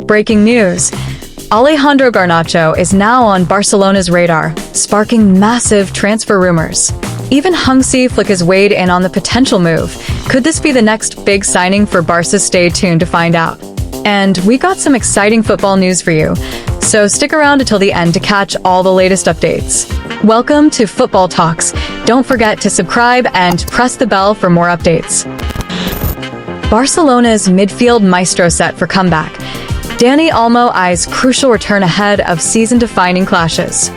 Breaking news. Alejandro Garnacho is now on Barcelona's radar, sparking massive transfer rumors. Even Hansi Flick has weighed in on the potential move. Could this be the next big signing for Barca? Stay tuned to find out. And we got some exciting football news for you, so stick around until the end to catch all the latest updates. Welcome to Football Talks. Don't forget to subscribe and press the bell for more updates. Barcelona's midfield Maestro set for comeback. Dani Olmo eyes crucial return ahead of season-defining clashes.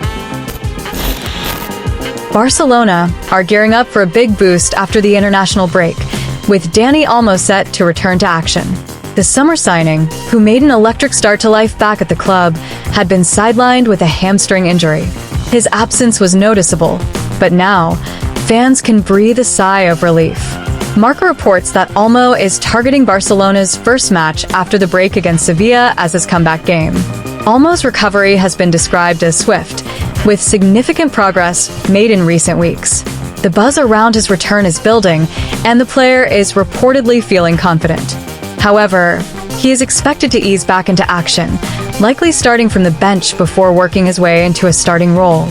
Barcelona are gearing up for a big boost after the international break, with Dani Olmo set to return to action. The summer signing, who made an electric start to life back at the club, had been sidelined with a hamstring injury. His absence was noticeable, but now, fans can breathe a sigh of relief. Marca reports that Olmo is targeting Barcelona's first match after the break against Sevilla as his comeback game. Olmo's recovery has been described as swift, with significant progress made in recent weeks. The buzz around his return is building, and the player is reportedly feeling confident. However, he is expected to ease back into action, likely starting from the bench before working his way into a starting role.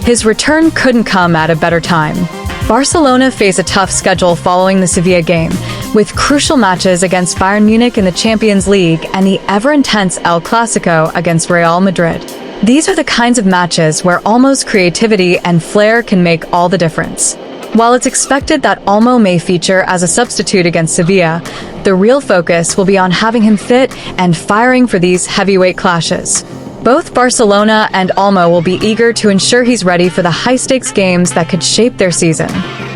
His return couldn't come at a better time. Barcelona face a tough schedule following the Sevilla game, with crucial matches against Bayern Munich in the Champions League and the ever-intense El Clasico against Real Madrid. These are the kinds of matches where Olmo's creativity and flair can make all the difference. While it's expected that Olmo may feature as a substitute against Sevilla, the real focus will be on having him fit and firing for these heavyweight clashes. Both Barcelona and Olmo will be eager to ensure he's ready for the high-stakes games that could shape their season.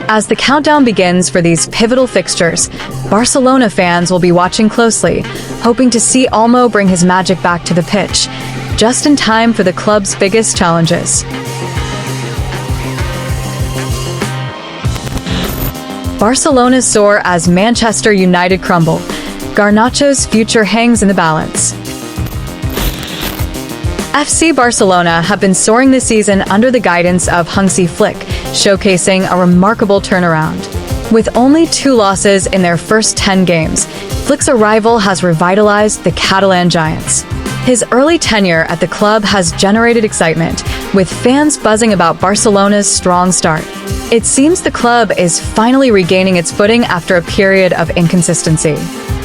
As the countdown begins for these pivotal fixtures, Barcelona fans will be watching closely, hoping to see Olmo bring his magic back to the pitch, just in time for the club's biggest challenges. Barcelona soar as Manchester United crumble. Garnacho's future hangs in the balance. FC Barcelona have been soaring this season under the guidance of Hansi Flick, showcasing a remarkable turnaround. With only 2 losses in their first 10 games, Flick's arrival has revitalized the Catalan Giants. His early tenure at the club has generated excitement, with fans buzzing about Barcelona's strong start. It seems the club is finally regaining its footing after a period of inconsistency.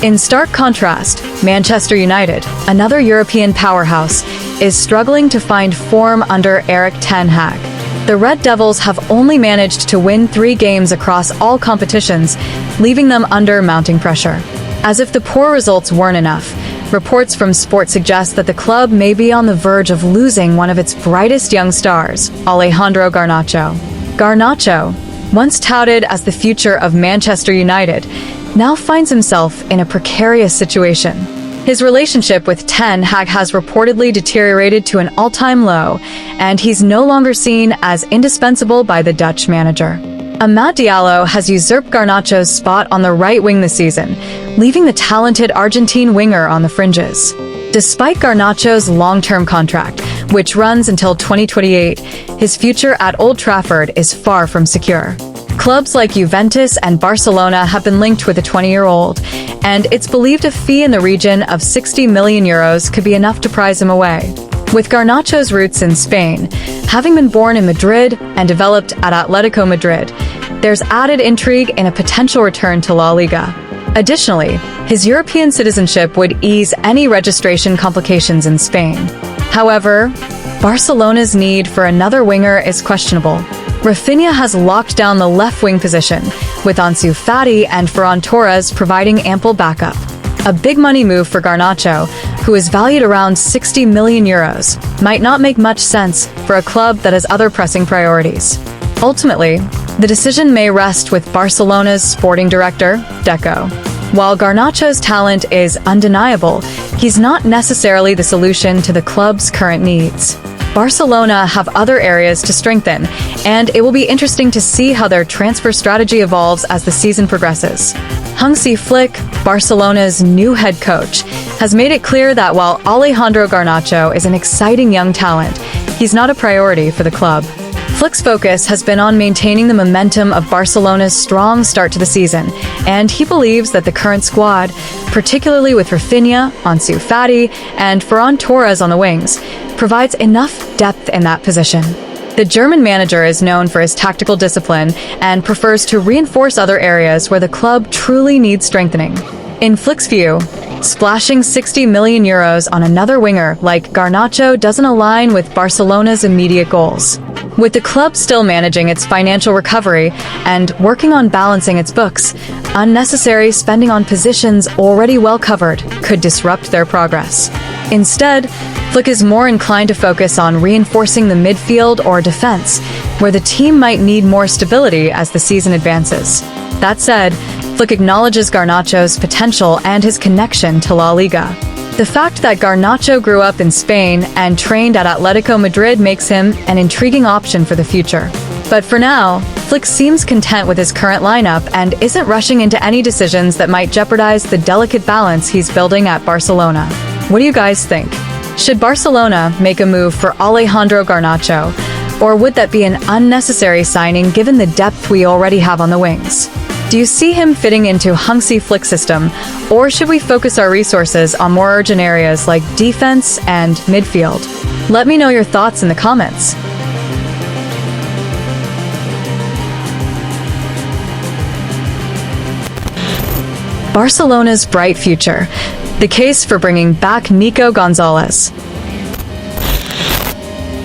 In stark contrast, Manchester United, another European powerhouse, is struggling to find form under Erik ten Hag. The Red Devils have only managed to win 3 games across all competitions, leaving them under mounting pressure. As if the poor results weren't enough, reports from Sport suggest that the club may be on the verge of losing one of its brightest young stars, Alejandro Garnacho. Garnacho, once touted as the future of Manchester United, now finds himself in a precarious situation. His relationship with Ten Hag has reportedly deteriorated to an all-time low, and he's no longer seen as indispensable by the Dutch manager. Amad Diallo has usurped Garnacho's spot on the right wing this season, leaving the talented Argentine winger on the fringes. Despite Garnacho's long-term contract, which runs until 2028, his future at Old Trafford is far from secure. Clubs like Juventus and Barcelona have been linked with the 20-year-old, and it's believed a fee in the region of €60 million could be enough to prize him away. With Garnacho's roots in Spain, having been born in Madrid and developed at Atletico Madrid, there's added intrigue in a potential return to La Liga. Additionally, his European citizenship would ease any registration complications in Spain. However, Barcelona's need for another winger is questionable. Rafinha has locked down the left wing position, with Ansu Fati and Ferran Torres providing ample backup. A big money move for Garnacho, who is valued around €60 million, might not make much sense for a club that has other pressing priorities. Ultimately, the decision may rest with Barcelona's sporting director, Deco. While Garnacho's talent is undeniable, he's not necessarily the solution to the club's current needs. Barcelona have other areas to strengthen, and it will be interesting to see how their transfer strategy evolves as the season progresses. Hansi Flick, Barcelona's new head coach, has made it clear that while Alejandro Garnacho is an exciting young talent, he's not a priority for the club. Flick's focus has been on maintaining the momentum of Barcelona's strong start to the season, and he believes that the current squad, particularly with Rafinha, Ansu Fati, and Ferran Torres on the wings, provides enough depth in that position. The German manager is known for his tactical discipline and prefers to reinforce other areas where the club truly needs strengthening. In Flick's view, splashing 60 million euros on another winger like Garnacho doesn't align with Barcelona's immediate goals. With the club still managing its financial recovery and working on balancing its books, unnecessary spending on positions already well covered could disrupt their progress. Instead, Flick is more inclined to focus on reinforcing the midfield or defense, where the team might need more stability as the season advances. That said, Flick acknowledges Garnacho's potential and his connection to La Liga. The fact that Garnacho grew up in Spain and trained at Atletico Madrid makes him an intriguing option for the future. But for now, Flick seems content with his current lineup and isn't rushing into any decisions that might jeopardize the delicate balance he's building at Barcelona. What do you guys think? Should Barcelona make a move for Alejandro Garnacho, or would that be an unnecessary signing given the depth we already have on the wings? Do you see him fitting into Hansi Flick's system, or should we focus our resources on more urgent areas like defense and midfield? Let me know your thoughts in the comments. Barcelona's bright future. The case for bringing back Nico Gonzalez.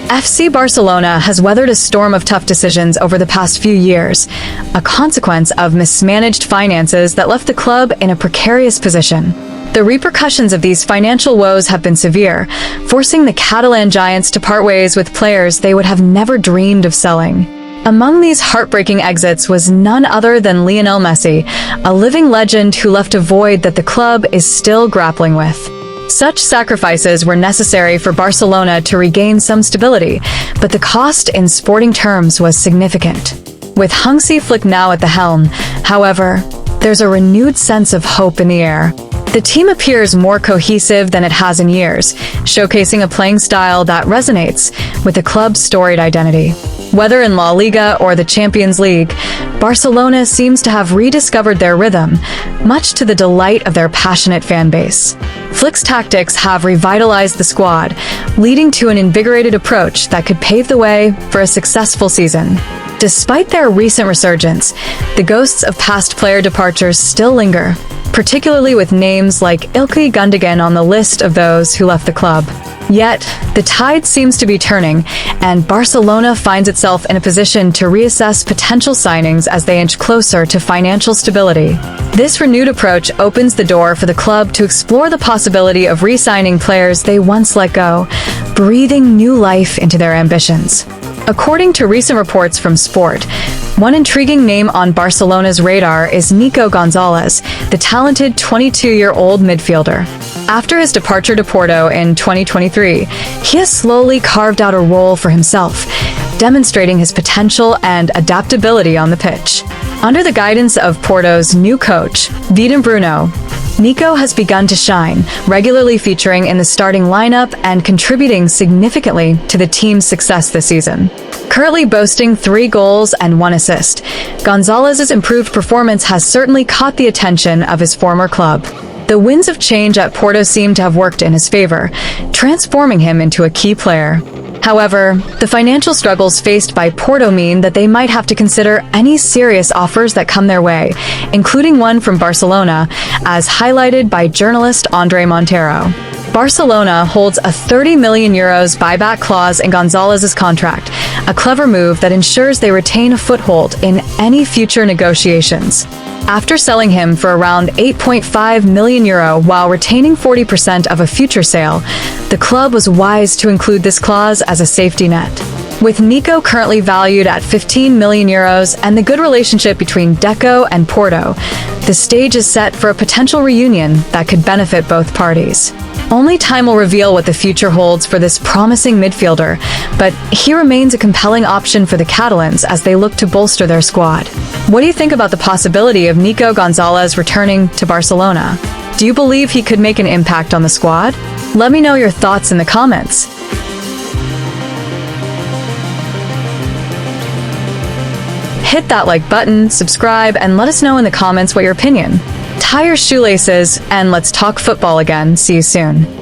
FC Barcelona has weathered a storm of tough decisions over the past few years, a consequence of mismanaged finances that left the club in a precarious position. The repercussions of these financial woes have been severe, forcing the Catalan giants to part ways with players they would have never dreamed of selling. Among these heartbreaking exits was none other than Lionel Messi, a living legend who left a void that the club is still grappling with. Such sacrifices were necessary for Barcelona to regain some stability, but the cost in sporting terms was significant. With Hansi Flick now at the helm, however, there's a renewed sense of hope in the air. The team appears more cohesive than it has in years, showcasing a playing style that resonates with the club's storied identity. Whether in La Liga or the Champions League, Barcelona seems to have rediscovered their rhythm, much to the delight of their passionate fan base. Flick's tactics have revitalized the squad, leading to an invigorated approach that could pave the way for a successful season. Despite their recent resurgence, the ghosts of past player departures still linger, particularly with names like Ilkay Gundogan on the list of those who left the club. Yet, the tide seems to be turning, and Barcelona finds itself in a position to reassess potential signings as they inch closer to financial stability. This renewed approach opens the door for the club to explore the possibility of re-signing players they once let go, breathing new life into their ambitions. According to recent reports from Sport, one intriguing name on Barcelona's radar is Nico Gonzalez, the talented 22-year-old midfielder. After his departure to Porto in 2023, he has slowly carved out a role for himself, demonstrating his potential and adaptability on the pitch. Under the guidance of Porto's new coach, Vidal Bruno, Nico has begun to shine, regularly featuring in the starting lineup and contributing significantly to the team's success this season. Currently boasting 3 goals and 1 assist, Gonzalez's improved performance has certainly caught the attention of his former club. The winds of change at Porto seem to have worked in his favor, transforming him into a key player. However, the financial struggles faced by Porto mean that they might have to consider any serious offers that come their way, including one from Barcelona, as highlighted by journalist Andre Montero. Barcelona holds a €30 million buyback clause in Gonzalez's contract, a clever move that ensures they retain a foothold in any future negotiations. After selling him for around €8.5 million while retaining 40% of a future sale, the club was wise to include this clause as a safety net. With Nico currently valued at €15 million and the good relationship between Deco and Porto, the stage is set for a potential reunion that could benefit both parties. Only time will reveal what the future holds for this promising midfielder, but he remains a compelling option for the Catalans as they look to bolster their squad. What do you think about the possibility of Nico Gonzalez returning to Barcelona? Do you believe he could make an impact on the squad? Let me know your thoughts in the comments. Hit that like button, subscribe, and let us know in the comments what your opinion. Tie your shoelaces, and let's talk football again. See you soon.